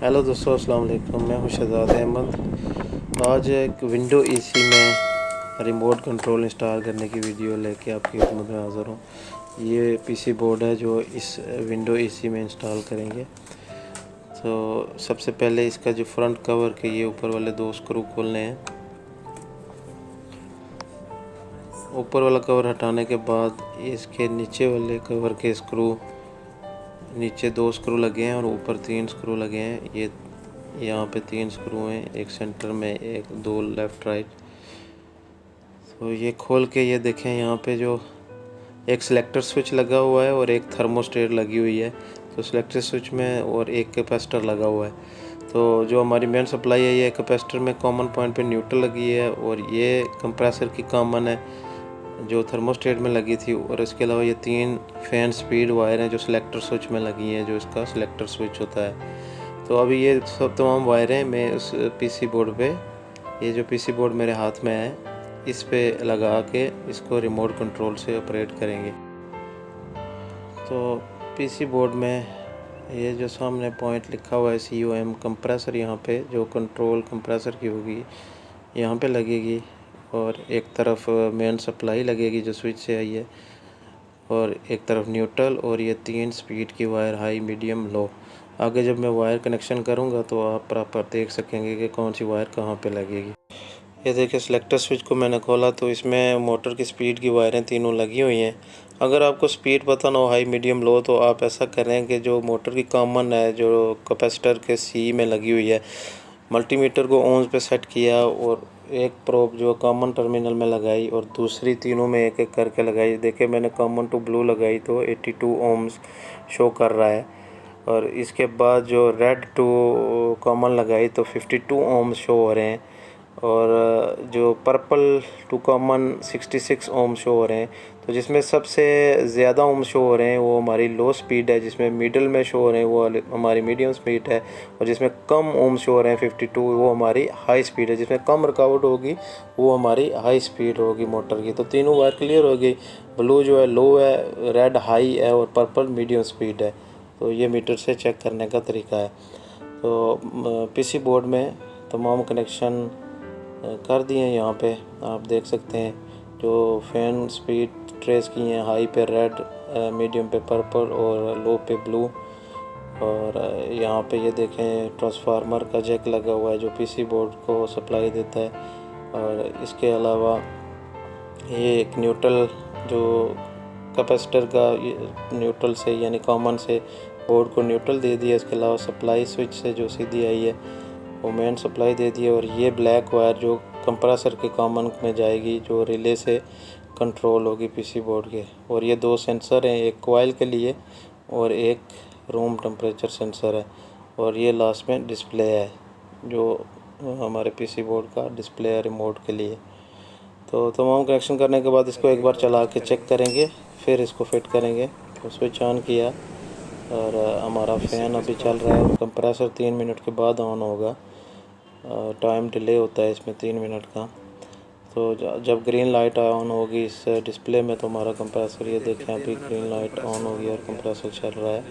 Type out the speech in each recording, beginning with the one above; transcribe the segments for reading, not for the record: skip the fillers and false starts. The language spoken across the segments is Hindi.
हेलो दोस्तों, अस्सलाम वालेकुम। मैं हूं शहजाद अहमद। आज एक विंडो एसी में रिमोट कंट्रोल इंस्टॉल करने की वीडियो लेके आपकी खिदमत में हाज़िर हूँ। ये पीसी बोर्ड है जो इस विंडो एसी में इंस्टॉल करेंगे। तो सबसे पहले इसका जो फ्रंट कवर के ये ऊपर वाले दो स्क्रू खोलने हैं। ऊपर वाला कवर हटाने के बाद इसके नीचे वाले कवर के स्क्रू, नीचे 2 स्क्रू लगे हैं और ऊपर 3 स्क्रू लगे हैं। ये यहाँ पे 3 स्क्रू हैं, एक सेंटर में, एक 2 लेफ़्ट राइट। तो ये खोल के ये देखें, यहाँ पे जो एक सिलेक्टर स्विच लगा हुआ है और एक थर्मोस्टेट लगी हुई है। तो सिलेक्टर स्विच में और एक कैपेसिटर लगा हुआ है। तो जो हमारी मेन सप्लाई है, ये कैपेसिटर में कॉमन पॉइंट पे न्यूट्रल लगी है और ये कंप्रेसर की कॉमन है जो थर्मोस्टेट में लगी थी। और इसके अलावा ये 3 फैन स्पीड वायर हैं जो सिलेक्टर स्विच में लगी हैं, जो इसका सिलेक्टर स्विच होता है। तो अभी ये सब तमाम वायरें मैं उस पीसी बोर्ड पे, ये जो पीसी बोर्ड मेरे हाथ में है, इस पे लगा के इसको रिमोट कंट्रोल से ऑपरेट करेंगे। तो पीसी बोर्ड में ये जो सामने पॉइंट लिखा हुआ है COM कंप्रेसर, यहाँ पे जो कंट्रोल कंप्रेसर की होगी यहाँ पे लगेगी और एक तरफ मेन सप्लाई लगेगी जो स्विच से आई है और एक तरफ न्यूट्रल, और ये 3 स्पीड की वायर, हाई, मीडियम, लो। आगे जब मैं वायर कनेक्शन करूँगा तो आप प्रॉपर देख सकेंगे कि कौन सी वायर कहाँ पे लगेगी। ये देखिए, सिलेक्टर स्विच को मैंने खोला तो इसमें मोटर की स्पीड की वायरें तीनों लगी हुई हैं। अगर आपको स्पीड पता ना हो, हाई, मीडियम, लो, तो आप ऐसा करें कि जो मोटर की कॉमन है जो कैपेसिटर के C में लगी हुई है, मल्टीमीटर को ओम्स पे सेट किया और एक प्रोब जो कॉमन टर्मिनल में लगाई और दूसरी तीनों में एक एक करके लगाई। देखिए, मैंने कॉमन टू ब्लू लगाई तो 82 ओम्स शो कर रहा है, और इसके बाद जो रेड टू कॉमन लगाई तो 52 ओम्स शो हो रहे हैं, और जो पर्पल टू कॉमन 66 ओम शो हो रहे हैं। तो जिसमें सबसे ज़्यादा ओम शो हो रहे हैं वो हमारी लो स्पीड है, जिसमें मिडल में शो हो रहे हैं वो हमारी मीडियम स्पीड है, और जिसमें कम ओम शो हो रहे हैं 52, वो हमारी हाई स्पीड है। जिसमें कम रुकावट होगी वो हमारी हाई स्पीड होगी मोटर की। तो तीनों वायर क्लियर हो गई। ब्लू जो है लो है, रेड हाई है और पर्पल मीडियम स्पीड है। तो ये मीटर से चेक करने का तरीका है। तो पीसी बोर्ड में तमाम कनेक्शन कर दिए हैं। यहाँ पे आप देख सकते हैं जो फैन स्पीड ट्रेस की हैं, हाई पे रेड, मीडियम पे पर्पल और लो पे ब्लू। और यहाँ पे ये देखें, ट्रांसफार्मर का जैक लगा हुआ है जो पीसी बोर्ड को सप्लाई देता है। और इसके अलावा ये एक न्यूट्रल, जो कैपेसिटर का न्यूट्रल से यानी कॉमन से बोर्ड को न्यूट्रल दे दिया। इसके अलावा सप्लाई स्विच से जो सीधी आई है वो मेन सप्लाई दे दी है। और ये ब्लैक वायर जो कंप्रेसर के कॉमन में जाएगी, जो रिले से कंट्रोल होगी पीसी बोर्ड के। और ये 2 सेंसर हैं, एक कॉइल के लिए और एक रूम टेम्परेचर सेंसर है। और ये लास्ट में डिस्प्ले है जो हमारे पीसी बोर्ड का डिस्प्ले है रिमोट के लिए। तो तमाम कनेक्शन करने के बाद इसको एक बार चला के चेक करेंगे, फिर इसको फिट करेंगे। तो स्विच ऑन किया और हमारा फ़ैन अभी चल रहा है। कंप्रेसर 3 मिनट के बाद ऑन होगा। टाइम डिले होता है इसमें 3 मिनट का। तो जब ग्रीन लाइट ऑन होगी इस डिस्प्ले में तो हमारा कंप्रेसर, ये देखें अभी ग्रीन लाइट ऑन होगी और कंप्रेसर चल रहा है।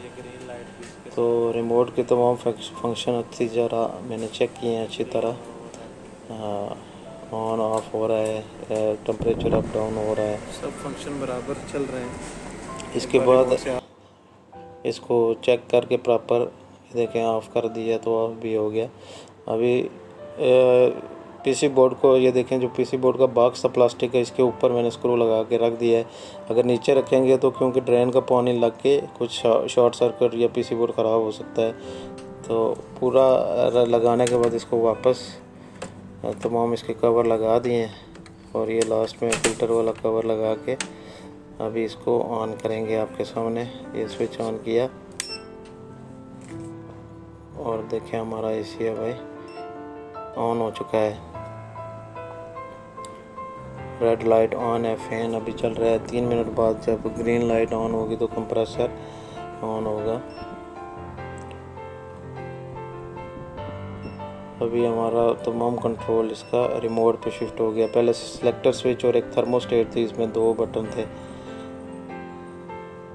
तो रिमोट के तमाम फंक्शन अच्छी तरह मैंने चेक किए हैं, अच्छी तरह ऑन ऑफ हो रहा है, टेम्परेचर अप डाउन हो रहा है, सब फंक्शन बराबर चल रहे हैं। इसके बाद इसको चेक करके प्रॉपर देखें, ऑफ़ कर दिया तो ऑफ भी हो गया। अभी पीसी बोर्ड को ये देखें, जो पीसी बोर्ड का बॉक्स था प्लास्टिक का, इसके ऊपर मैंने स्क्रू लगा के रख दिया है। अगर नीचे रखेंगे तो क्योंकि ड्रेन का पानी लग के कुछ शॉर्ट सर्किट या पीसी बोर्ड ख़राब हो सकता है। तो पूरा लगाने के बाद इसको वापस तमाम इसके कवर लगा दिए हैं और ये लास्ट में फ़िल्टर वाला कवर लगा के अभी इसको ऑन करेंगे आपके सामने। ये स्विच ऑन किया और देखें हमारा एसी है भाई ऑन हो चुका है। रेड लाइट ऑन है, फ़ैन अभी चल रहा है। 3 मिनट बाद जब ग्रीन लाइट ऑन होगी तो कंप्रेसर ऑन होगा। अभी हमारा तमाम कंट्रोल इसका रिमोट पे शिफ्ट हो गया। पहले सिलेक्टर स्विच और एक थर्मोस्टेट थी, इसमें 2 बटन थे।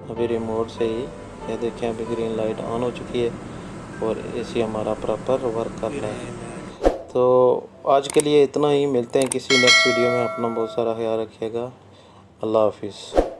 अभी रिमोट से ही ये देखें अभी ग्रीन लाइट ऑन हो चुकी है और एसी हमारा प्रॉपर वर्क कर रहा है। तो आज के लिए इतना ही, मिलते हैं किसी नेक्स्ट वीडियो में। अपना बहुत सारा ख्याल रखिएगा। अल्लाह हाफिज़।